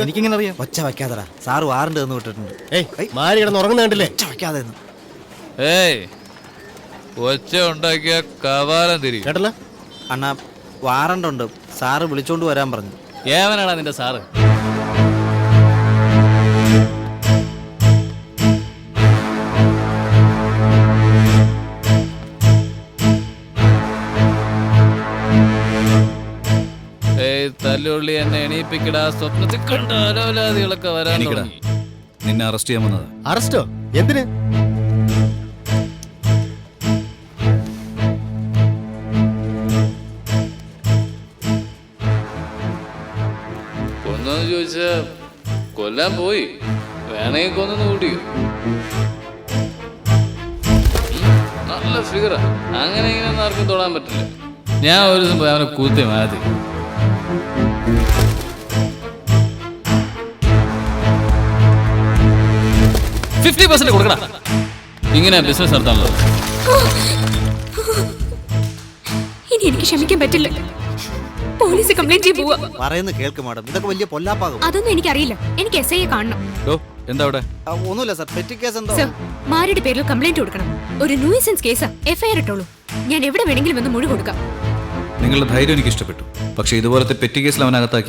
എനിക്കിങ്ങനെ അറിയാം. ഒച്ച വയ്ക്കാതടാ, സാറ് വാറണ്ട് തന്നു വിട്ടിട്ടുണ്ട്. മാരി കിടന്ന് ഉറങ്ങുന്ന കണ്ടില്ലേ? ഒച്ച വയ്ക്കാതെ ഒച്ച ഉണ്ടാക്കിയ കവാലം തിരി കേട്ടല്ലോ അണ്ണാ, വാറണ്ട് ഉണ്ട്, സാറ് വിളിച്ചോണ്ട് വരാൻ പറഞ്ഞു. ഏവനാടാ നിന്റെ സാറ്? തല്ലുള്ളി എന്നെ എണീപ്പിക്കടാ, സ്വപ്നത്തിൽ കണ്ട അലവലാദികളൊക്കെ വരാൻ തുടങ്ങി. നിന്നെ അറസ്റ്റ് ചെയ്യാൻ വന്നത്. അറസ്റ്റോ? എന്തിന്? കൊന്നു ചോദിച്ചാ കൊല്ലാൻ പോയി, വേണമെങ്കിൽ കൊന്നു കൂട്ടിയോ? നല്ല ഫിഗറാ, അങ്ങനെ ഇങ്ങനെ ആർക്കും തൊടാൻ പറ്റില്ല. ഞാൻ ഒരു ദിവസം പോയി അവനെ കൂത്തി മാറ്റി. കൊടുക്കടാ, ഇങ്ങനെ ബിസിനസ് നടത്താണല്ലോ. ഇനി എനിക്ക് ക്ഷമിക്കാൻ പറ്റില്ല. പോലീസ് കംപ്ലൈന്റ് പോവാ. പറയുന്നത് കേൾക്ക് മാഡം, ഇതൊക്കെ വലിയ പൊല്ലാപ്പാകും. അതൊന്നും എനിക്കറിയില്ല. എനിക്ക് SI കാണണം. എന്താ അവിടെ? ഒന്നുമില്ല സാർ, പെറ്റി കേസ് എന്തോ. സർ, മാരുടെ പേരിൽ കംപ്ലൈന്റ് കൊടുക്കണം. ഒരു ന്യൂസൻസ് കേസാ. FIR ഇട്ടോളൂ. ഞാൻ എവിടെ വേണമെങ്കിലും വന്ന് മൊഴി കൊടുക്കാം. നിങ്ങളുടെ ധൈര്യം എനിക്ക് ഇഷ്ടപ്പെട്ടു. പക്ഷെ ഇതുപോലത്തെ പെറ്റി കേസിൽ അവനകത്താക്കിയ